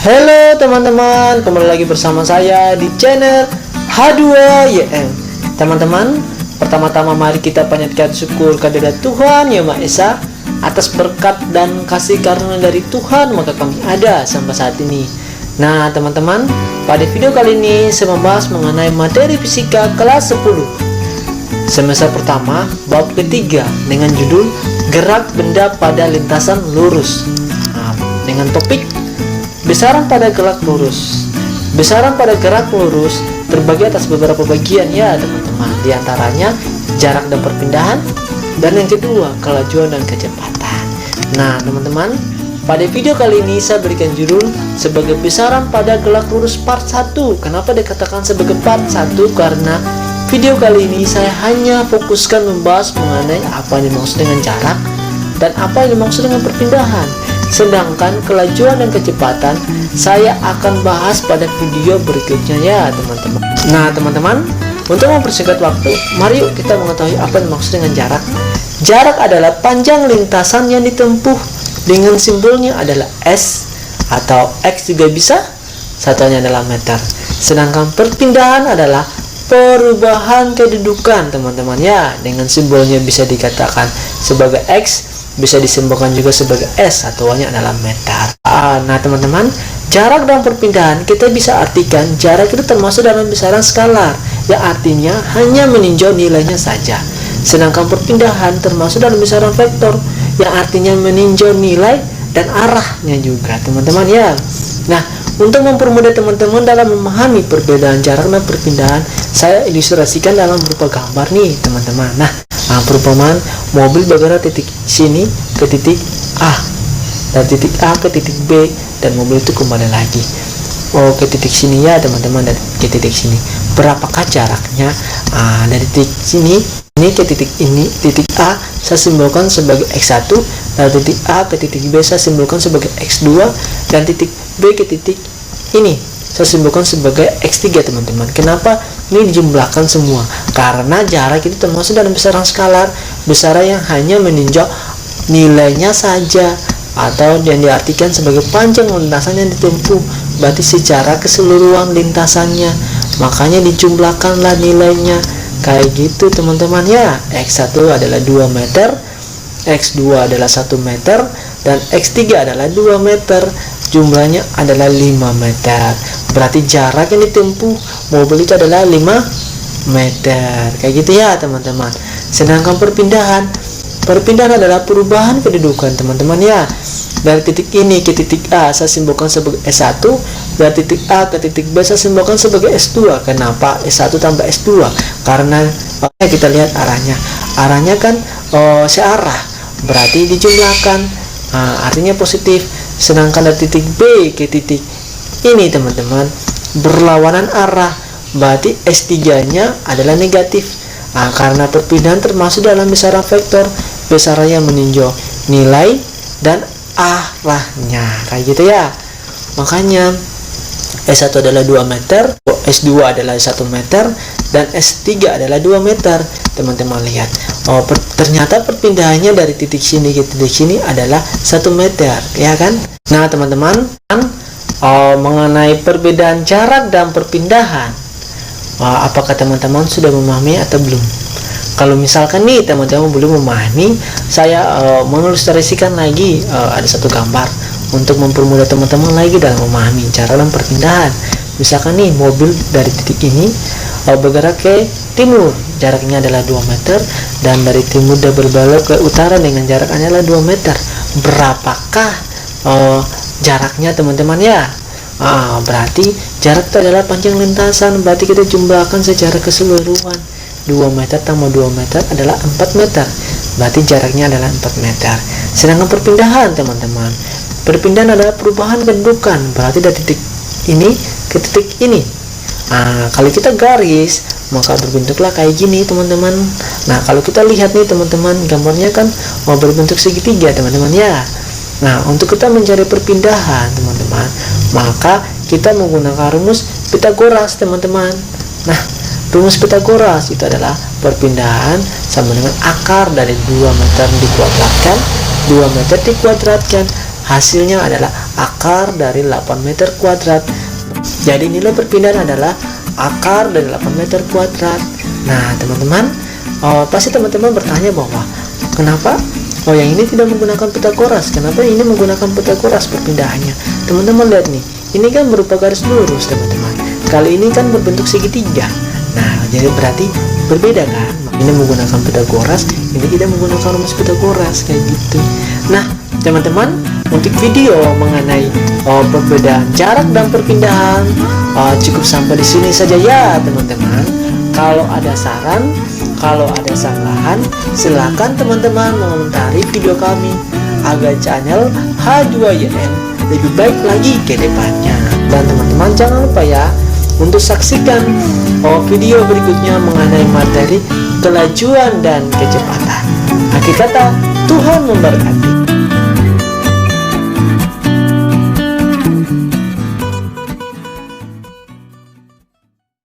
Halo teman-teman, kembali lagi bersama saya di channel H2YM. Teman-teman, pertama-tama mari kita panjatkan syukur kehadirat Tuhan Yang Maha Esa atas berkat dan kasih karunia dari Tuhan, maka kami ada sampai saat ini. Nah teman-teman, pada video kali ini saya membahas mengenai materi fisika kelas 10 semester pertama bab ketiga dengan judul gerak benda pada lintasan lurus, dengan topik besaran pada gerak lurus. Besaran pada gerak lurus terbagi atas beberapa bagian ya teman-teman. Di antaranya jarak dan perpindahan, dan yang kedua kelajuan dan kecepatan. Nah teman-teman, pada video kali ini saya berikan judul sebagai besaran pada gerak lurus part 1. Kenapa dikatakan sebagai part 1? Karena video kali ini saya hanya fokuskan membahas mengenai apa yang dimaksud dengan jarak dan apa yang dimaksud dengan perpindahan. Sedangkan kelajuan dan kecepatan saya akan bahas pada video berikutnya ya teman-teman. Nah teman-teman, untuk mempersingkat waktu, mari yuk kita mengetahui apa yang dimaksud dengan jarak. Jarak adalah panjang lintasan yang ditempuh dengan simbolnya adalah S atau X juga bisa, satuannya adalah meter. Sedangkan perpindahan adalah perubahan kedudukan teman-teman ya, dengan simbolnya bisa dikatakan sebagai X, bisa disimbolkan juga sebagai S, satuannya adalah meter. Nah teman-teman, jarak dan perpindahan kita bisa artikan jarak itu termasuk dalam besaran skalar, yang artinya hanya meninjau nilainya saja. Sedangkan perpindahan termasuk dalam besaran vektor, yang artinya meninjau nilai dan arahnya juga teman-teman ya. Nah, untuk mempermudah teman-teman dalam memahami perbedaan jarak dan perpindahan, saya ilustrasikan dalam berupa gambar nih teman-teman. Nah, perumpamaan mobil bergerak titik sini ke titik A, dari titik A ke titik B, dan mobil itu kembali lagi ke titik sini ya teman-teman, dari ke titik sini. Berapakah jaraknya dari titik sini ini ke titik ini? Titik A saya simbolkan sebagai X1, dari titik A ke titik B saya simbolkan sebagai X2, dan titik B ke titik ini saya simbolkan sebagai X3 teman-teman. Kenapa ini dijumlahkan semua? Karena jarak itu termasuk dalam besaran skalar, besaran yang hanya meninjau nilainya saja, atau yang diartikan sebagai panjang lintasan yang ditempuh, berarti secara keseluruhan lintasannya, makanya dijumlahkanlah nilainya kayak gitu teman-teman ya. X1 adalah 2 meter, X2 adalah 1 meter, dan X3 adalah 2 meter, jumlahnya adalah 5 meter. Berarti jarak yang ditempuh mobil itu adalah 5 meter, kayak gitu ya teman-teman. Sedangkan perpindahan adalah perubahan kedudukan teman-teman ya. Dari titik ini ke titik A saya simbolkan sebagai S1, dari titik A ke titik B saya simbolkan sebagai S2. Kenapa S1 tambah S2? Karena kita lihat arahnya kan searah, berarti dijumlahkan, artinya positif. Sedangkan dari titik B ke titik ini teman-teman berlawanan arah, berarti S3 nya adalah negatif. Karena perpindahan termasuk dalam besaran vektor, besaran yang meninjau nilai dan arahnya, kayak gitu ya. Makanya S1 adalah 2 meter, S2 adalah 1 meter, dan S3 adalah 2 meter. Teman-teman lihat, ternyata perpindahannya dari titik sini ke titik sini adalah 1 meter ya kan. Nah teman-teman, mengenai perbedaan jarak dan perpindahan, apakah teman-teman sudah memahami atau belum? Kalau misalkan nih teman-teman belum memahami, saya mengilustrasikan lagi, ada satu gambar untuk mempermudah teman-teman lagi dalam memahami jarak dan perpindahan. Misalkan nih mobil dari titik ini bergerak ke timur, jaraknya adalah 2 meter, dan dari timur dan berbelok ke utara dengan jaraknya adalah 2 meter. Berapakah jaraknya teman-teman ya? Berarti jarak itu adalah panjang lintasan, berarti kita jumlahkan secara keseluruhan. 2 meter tambah 2 meter adalah 4 meter, berarti jaraknya adalah 4 meter. Sedangkan perpindahan teman-teman, perpindahan adalah perubahan kedudukan, berarti dari titik ini ke titik ini. Kalau kita garis, maka berbentuklah kayak gini teman-teman. Nah kalau kita lihat nih teman-teman, gambarnya kan berbentuk segitiga teman-teman ya. Nah untuk kita mencari perpindahan teman-teman, maka kita menggunakan rumus Pythagoras teman-teman. Nah rumus Pythagoras itu adalah perpindahan sama dengan akar dari 2 meter dikuadratkan, 2 meter dikuadratkan, hasilnya adalah akar dari 8 meter kuadrat. Jadi nilai perpindahan adalah akar dari 8 meter kuadrat. Nah teman-teman, pasti teman-teman bertanya bahwa kenapa yang ini tidak menggunakan Pitagoras, kenapa ini menggunakan Pitagoras perpindahannya. Teman-teman lihat nih, ini kan berupa garis lurus teman-teman, kali ini kan berbentuk segitiga. Nah jadi berarti berbeda kan, ini menggunakan Pitagoras, ini tidak menggunakan rumus Pitagoras, kayak gitu. Nah teman-teman, untuk video mengenai perbedaan jarak dan perpindahan cukup sampai di sini saja ya teman-teman. Kalau ada saran, kalau ada sanggahan, silakan teman-teman mengomentari video kami agar channel H2YN lebih baik lagi ke depannya. Dan teman-teman jangan lupa ya untuk saksikan video berikutnya mengenai materi kelajuan dan kecepatan. Akhir kata, Tuhan memberkati.